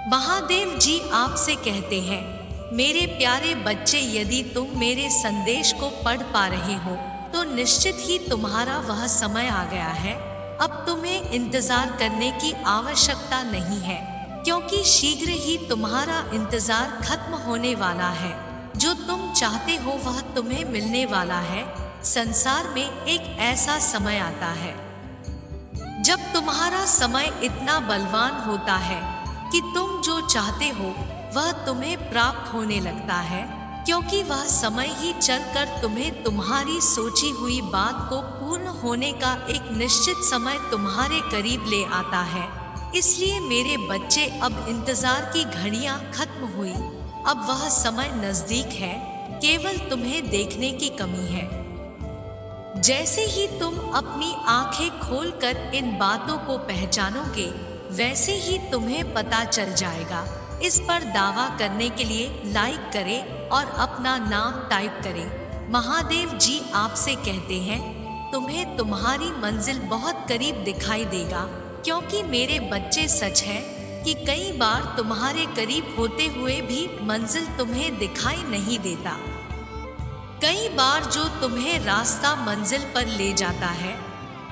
महादेव जी आपसे कहते हैं, मेरे प्यारे बच्चे, यदि तुम मेरे संदेश को पढ़ पा रहे हो तो निश्चित ही तुम्हारा वह समय आ गया है। अब तुम्हें इंतजार करने की आवश्यकता नहीं है, क्योंकि शीघ्र ही तुम्हारा इंतजार खत्म होने वाला है। जो तुम चाहते हो वह तुम्हें मिलने वाला है। संसार में एक ऐसा समय आता है जब तुम्हारा समय इतना बलवान होता है कि तुम जो चाहते हो वह तुम्हें प्राप्त होने लगता है, क्योंकि वह समय ही चलकर तुम्हें तुम्हारी सोची हुई बात को पूर्ण होने का एक निश्चित समय तुम्हारे करीब ले आता है। इसलिए मेरे बच्चे, अब इंतजार की घड़ियां खत्म हुई। अब वह समय नजदीक है, केवल तुम्हें देखने की कमी है। जैसे ही तुम अपनी आंखें खोलकर इन बातों को पहचानोगे, वैसे ही तुम्हें पता चल जाएगा। इस पर दावा करने के लिए लाइक करें और अपना नाम टाइप करें। महादेव जी आपसे कहते हैं, तुम्हें तुम्हारी मंजिल बहुत करीब दिखाई देगा, क्योंकि मेरे बच्चे, सच है कि कई बार तुम्हारे करीब होते हुए भी मंजिल तुम्हें दिखाई नहीं देता। कई बार जो तुम्हें रास्ता मंजिल पर ले जाता है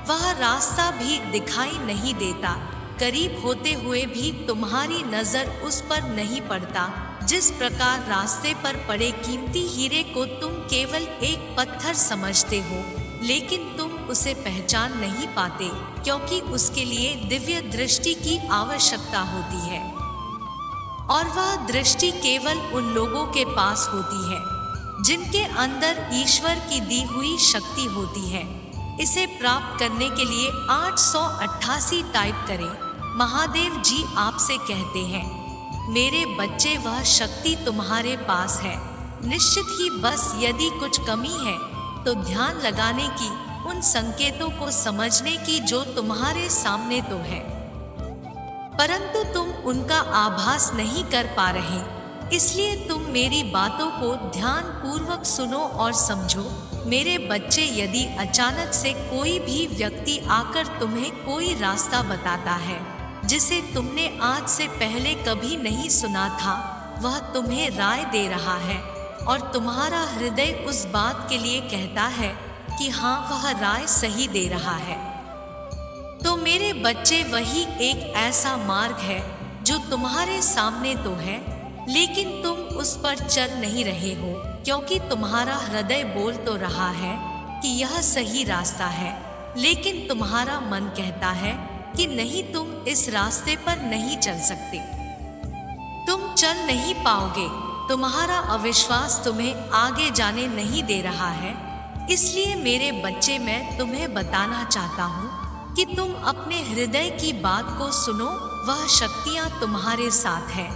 वह रास्ता भी दिखाई नहीं देता। करीब होते हुए भी तुम्हारी नजर उस पर नहीं पड़ता। जिस प्रकार रास्ते पर पड़े कीमती हीरे को तुम केवल एक पत्थर समझते हो, लेकिन तुम उसे पहचान नहीं पाते, क्योंकि उसके लिए दिव्य दृष्टि की आवश्यकता होती है, और वह दृष्टि केवल उन लोगों के पास होती है जिनके अंदर ईश्वर की दी हुई शक्ति होती है। इसे प्राप्त करने के लिए 888 टाइप करें। महादेव जी आपसे कहते हैं, मेरे बच्चे, वह शक्ति तुम्हारे पास है। निश्चित ही, बस यदि कुछ कमी है तो ध्यान लगाने की, उन संकेतों को समझने की जो तुम्हारे सामने तो है, परंतु तुम उनका आभास नहीं कर पा रहे। इसलिए तुम मेरी बातों को ध्यान पूर्वक सुनो और समझो। मेरे बच्चे, यदि अचानक से कोई भी व्यक्ति आकर तुम्हें कोई रास्ता बताता है जिसे तुमने आज से पहले कभी नहीं सुना था, वह तुम्हें राय दे रहा है और तुम्हारा हृदय उस बात के लिए कहता है कि हाँ, वह राय सही दे रहा है, तो मेरे बच्चे, वही एक ऐसा मार्ग है जो तुम्हारे सामने तो है, लेकिन तुम उस पर चल नहीं रहे हो, क्योंकि तुम्हारा हृदय बोल तो रहा है कि यह सही रास्ता है, लेकिन तुम्हारा मन कहता है कि नहीं, तुम इस रास्ते पर नहीं चल सकते, तुम चल नहीं पाओगे। तुम्हारा अविश्वास तुम्हें आगे जाने नहीं दे रहा है। इसलिए मेरे बच्चे, मैं तुम्हें बताना चाहता हूँ कि तुम अपने हृदय की बात को सुनो। वह शक्तियाँ तुम्हारे साथ है,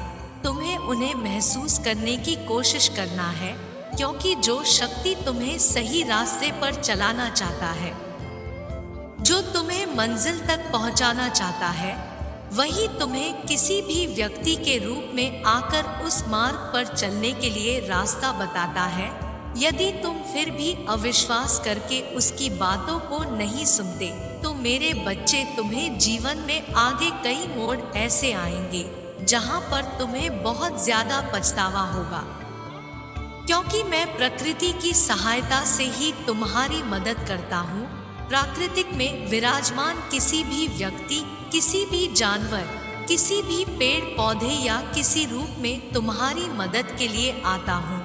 तुम्हें उन्हें महसूस करने की कोशिश करना है, क्योंकि जो शक्ति तुम्हें सही रास्ते पर चलाना चाहता है, जो तुम्हें मंजिल तक पहुंचाना चाहता है, वही तुम्हें किसी भी व्यक्ति के रूप में आकर उस मार्ग पर चलने के लिए रास्ता बताता है। यदि तुम फिर भी अविश्वास करके उसकी बातों को नहीं सुनते, तो मेरे बच्चे, तुम्हें जीवन में आगे कई मोड़ ऐसे आएंगे जहां पर तुम्हें बहुत ज्यादा पछतावा होगा, क्योंकि मैं प्रकृति की सहायता से ही तुम्हारी मदद करता हूँ। प्राकृतिक में विराजमान किसी भी व्यक्ति, किसी भी जानवर, किसी भी पेड़ पौधे या किसी रूप में तुम्हारी मदद के लिए आता हूँ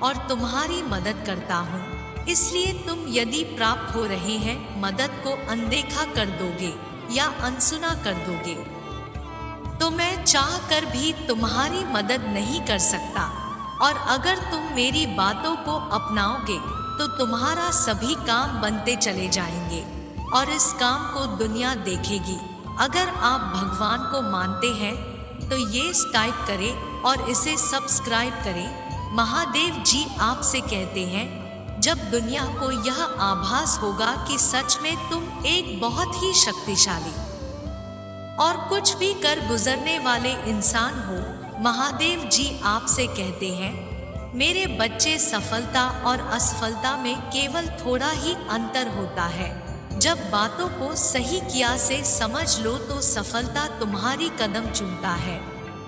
और तुम्हारी मदद करता हूँ। इसलिए तुम यदि प्राप्त हो रहे हैं मदद को अनदेखा कर दोगे या अनसुना कर दोगे, तो मैं चाह कर भी तुम्हारी मदद नहीं कर सकता। और अगर तुम मेरी बातों को अपनाओगे तो तुम्हारा सभी काम बनते चले जाएंगे और इस काम को दुनिया देखेगी। अगर आप भगवान को मानते हैं तो ये टाइप करें और इसे सब्सक्राइब करें। महादेव जी आपसे कहते हैं, जब दुनिया को यह आभास होगा कि सच में तुम एक बहुत ही शक्तिशाली और कुछ भी कर गुजरने वाले इंसान हो, महादेव जी आपसे कहते हैं, मेरे बच्चे, सफलता और असफलता में केवल थोड़ा ही अंतर होता है। जब बातों को सही किया से समझ लो तो सफलता तुम्हारी कदम चूमता है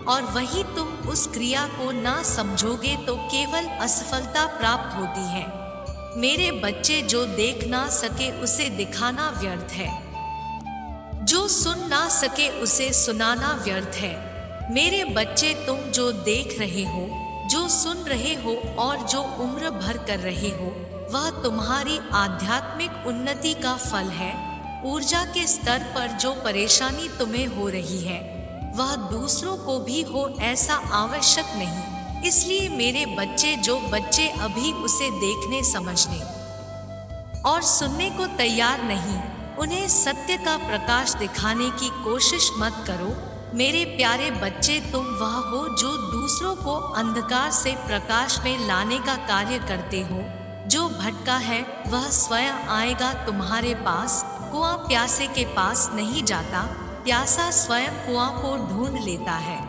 और वहीं तुम उस क्रिया को ना समझोगे तो केवल असफलता प्राप्त होती है। मेरे बच्चे, जो देख ना सके उसे दिखाना व्यर्थ है, जो सुन ना सके उसे सुनाना व्यर्थ है। मेरे बच्चे, तुम जो देख रहे हो, जो सुन रहे हो और जो उम्र भर कर रहे हो, वह तुम्हारी आध्यात्मिक उन्नति का फल है। ऊर्जा के स्तर पर जो परेशानी तुम्हें हो रही है, वह दूसरों को भी हो ऐसा आवश्यक नहीं। इसलिए मेरे बच्चे, जो बच्चे अभी उसे देखने, समझने और सुनने को तैयार नहीं, उन्हें सत्य का प्रकाश दिखाने की कोशिश मत करो। मेरे प्यारे बच्चे, तुम वह हो जो दूसरों को अंधकार से प्रकाश में लाने का कार्य करते हो। जो भटका है वह स्वयं आएगा तुम्हारे पास। कुआं प्यासे के पास नहीं जाता, प्यासा स्वयं कुआं को ढूंढ लेता है।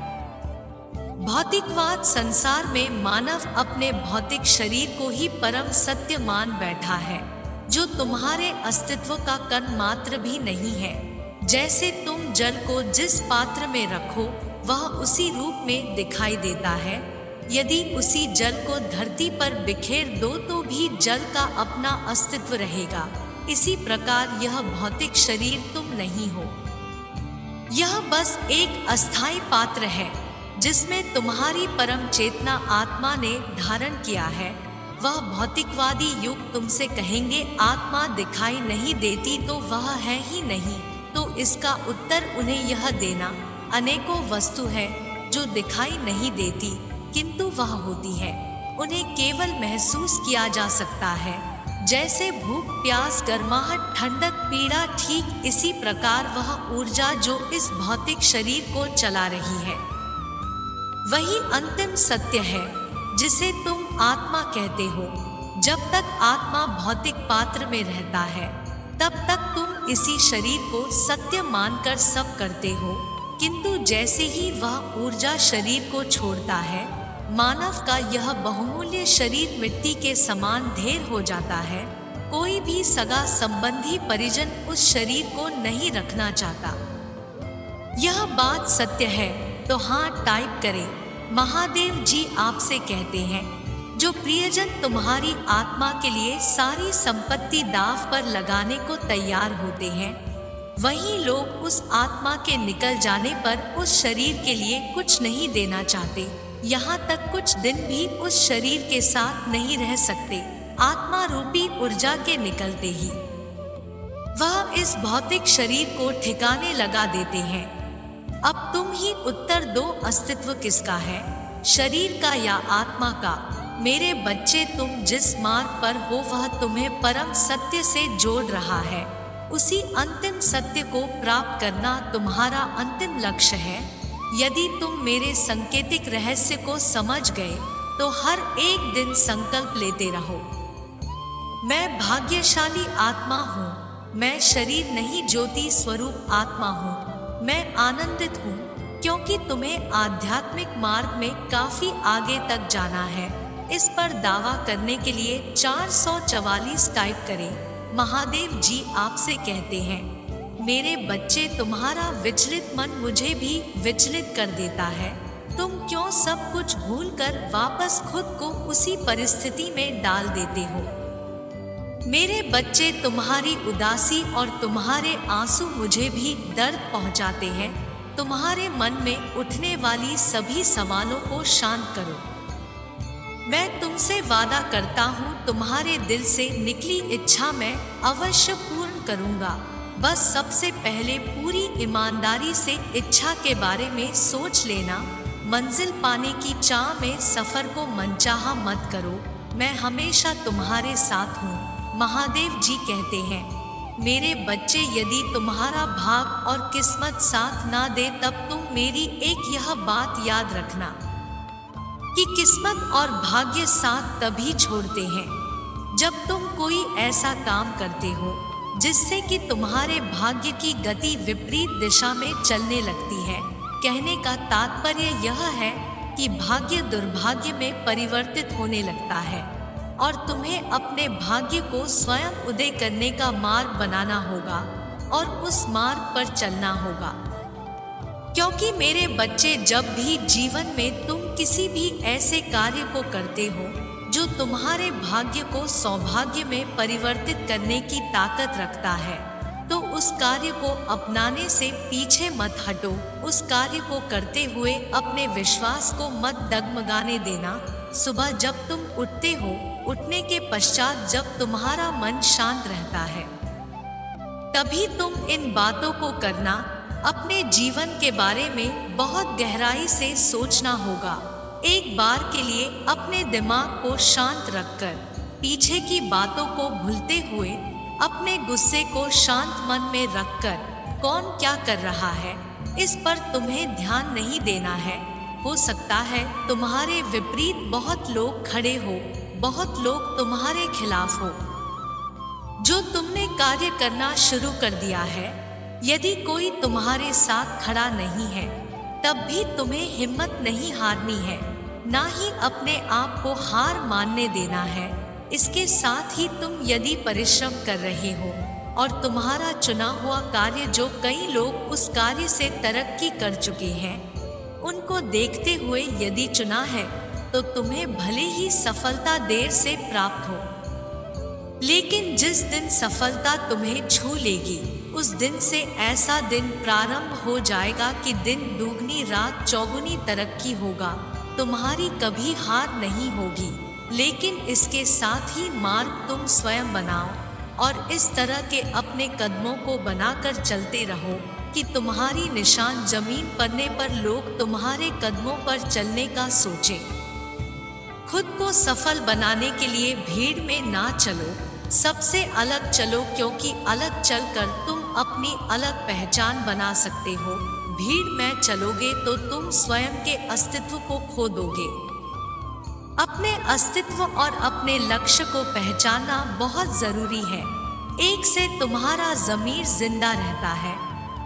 भौतिकवाद संसार में मानव अपने भौतिक शरीर को ही परम सत्य मान बैठा है, जो तुम्हारे अस्तित्व का कण मात्र भी नहीं है। जैसे तुम जल को जिस पात्र में रखो, वह उसी रूप में दिखाई देता है। यदि उसी जल को धरती पर बिखेर दो तो भी जल का अपना अस्तित्व रहेगा। इसी प्रकार यह भौतिक शरीर तुम नहीं हो, यह बस एक अस्थायी पात्र है जिसमें तुम्हारी परम चेतना आत्मा ने धारण किया है। वह भौतिकवादी युग तुमसे कहेंगे आत्मा दिखाई नहीं देती तो वह है ही नहीं, तो इसका उत्तर उन्हें यह देना, अनेकों वस्तु है जो दिखाई नहीं देती किंतु वह होती है, उन्हें केवल महसूस किया जा सकता है। जैसे भूख, प्यास, गर्माहट, ठंडक, पीड़ा, ठीक इसी प्रकार वह ऊर्जा जो इस भौतिक शरीर को चला रही है, वही अंतिम सत्य है जिसे तुम आत्मा कहते हो। जब तक आत्मा भौतिक पात्र में रहता है, तब तक तुम इसी शरीर को सत्य मानकर सब करते हो, किंतु जैसे ही वह ऊर्जा शरीर को छोड़ता है, मानव का यह बहुमूल्य शरीर मिट्टी के समान ढेर हो जाता है। कोई भी सगा संबंधी परिजन उस शरीर को नहीं रखना चाहता। यह बात सत्य है तो हाँ टाइप करें। महादेव जी आपसे कहते हैं, जो प्रियजन तुम्हारी आत्मा के लिए सारी संपत्ति दांव पर लगाने को तैयार होते हैं, वही लोग उस आत्मा के निकल जाने पर उस शरीर के लिए कुछ नहीं देना चाहते। यहाँ तक कुछ दिन भी उस शरीर के साथ नहीं रह सकते। आत्मा रूपी ऊर्जा के निकलते ही वह इस भौतिक शरीर को ठिकाने लगा देते हैं। अब तुम ही उत्तर दो, अस्तित्व किसका है, शरीर का या आत्मा का? मेरे बच्चे, तुम जिस मार्ग पर हो वह तुम्हें परम सत्य से जोड़ रहा है। उसी अंतिम सत्य को प्राप्त करना तुम्हारा अंतिम लक्ष्य है। यदि तुम मेरे सांकेतिक रहस्य को समझ गए तो हर एक दिन संकल्प लेते रहो, मैं भाग्यशाली आत्मा हूँ, मैं शरीर नहीं ज्योति स्वरूप आत्मा हूँ, मैं आनंदित हूँ, क्योंकि तुम्हें आध्यात्मिक मार्ग में काफी आगे तक जाना है। इस पर दावा करने के लिए 444 टाइप करें। महादेव जी आपसे कहते हैं, मेरे बच्चे, तुम्हारा विचलित मन मुझे भी विचलित कर देता है। तुम क्यों सब कुछ भूलकर वापस खुद को उसी परिस्थिति में डाल देते हो? मेरे बच्चे, तुम्हारी उदासी और तुम्हारे आंसू मुझे भी दर्द पहुंचाते हैं। तुम्हारे मन में उठने वाली सभी सवालों को शांत करो। मैं तुमसे वादा करता हूँ, तुम्हारे दिल से निकली इच्छा मैं अवश्य पूर्ण करूँगा। बस सबसे पहले पूरी ईमानदारी से इच्छा के बारे में सोच लेना। मंजिल पाने की चाह में सफर को मनचाहा मत करो। मैं हमेशा तुम्हारे साथ हूँ। महादेव जी कहते हैं, मेरे बच्चे, यदि तुम्हारा भाग और किस्मत साथ ना दे तब तुम मेरी एक यह बात याद रखना कि किस्मत और भाग्य साथ तभी छोड़ते हैं जब तुम कोई ऐसा काम करते हो जिससे कि तुम्हारे भाग्य की गति विपरीत दिशा में चलने लगती है। कहने का तात्पर्य यह है कि भाग्य दुर्भाग्य में परिवर्तित होने लगता है और तुम्हें अपने भाग्य को स्वयं उदय करने का मार्ग बनाना होगा और उस मार्ग पर चलना होगा, क्योंकि मेरे बच्चे, जब भी जीवन में तुम किसी भी ऐसे कार्य को करते हो जो तुम्हारे भाग्य को सौभाग्य में परिवर्तित करने की ताकत रखता है, तो उस कार्य को अपनाने से पीछे मत हटो। उस कार्य को करते हुए अपने विश्वास को मत डगमगाने देना। सुबह जब तुम उठते हो, उठने के पश्चात जब तुम्हारा मन शांत रहता है, तभी तुम इन बातों को करना। अपने जीवन के बारे में बहुत गहराई से सोचना होगा। एक बार के लिए अपने दिमाग को शांत रखकर, पीछे की बातों को भूलते हुए, अपने गुस्से को शांत मन में रखकर, कौन क्या कर रहा है इस पर तुम्हें ध्यान नहीं देना है। हो सकता है तुम्हारे विपरीत बहुत लोग खड़े हो, बहुत लोग तुम्हारे खिलाफ हो। जो तुमने कार्य करना शुरू कर दिया है, यदि कोई तुम्हारे साथ खड़ा नहीं है, तब भी तुम्हें हिम्मत नहीं हारनी है, ना ही अपने आप को हार मानने देना है। इसके साथ ही तुम यदि परिश्रम कर रहे हो और तुम्हारा चुना हुआ कार्य, जो कई लोग उस कार्य से तरक्की कर चुके हैं, उनको देखते हुए यदि चुना है, तो तुम्हें भले ही सफलता देर से प्राप्त हो, लेकिन जिस दिन सफलता तुम्हें छू लेगी, उस दिन से ऐसा दिन प्रारंभ हो जाएगा कि दिन दुगनी रात चौगुनी तरक्की होगा। तुम्हारी कभी हार नहीं होगी, लेकिन इसके साथ ही मार्ग तुम स्वयं बनाओ और इस तरह के अपने कदमों को बनाकर चलते रहो कि तुम्हारी निशान जमीन पड़ने पर लोग तुम्हारे कदमों पर चलने का सोचें। खुद को सफल बनाने के लिए भीड़ में ना चलो, सबसे अलग चलो, क्योंकि अलग चलकर तुम अपनी अलग पहचान बना सकते हो। भीड़ में चलोगे तो तुम स्वयं के अस्तित्व को खो दोगे। अपने अस्तित्व और अपने लक्ष्य को पहचानना बहुत जरूरी है। एक से तुम्हारा ज़मीर जिंदा रहता है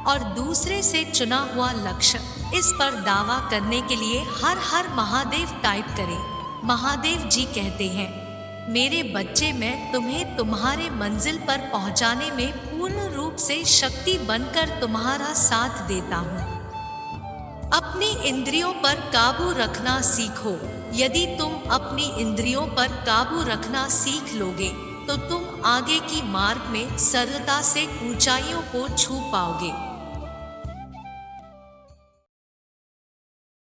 और दूसरे से चुना हुआ लक्ष्य। इस पर दावा करने के लिए हर हर महादेव टाइप करें। महादेव जी कहते हैं, मेरे बच्चे, मैं तुम्हें तुम्हारे मंजिल पर पहुंचाने में पूर्ण रूप से शक्ति बनकर तुम्हारा साथ देता हूँ। अपनी इंद्रियों पर काबू रखना सीखो। यदि तुम अपनी इंद्रियों पर काबू रखना सीख लोगे, तो तुम आगे की मार्ग में सरलता से ऊंचाइयों को छू पाओगे।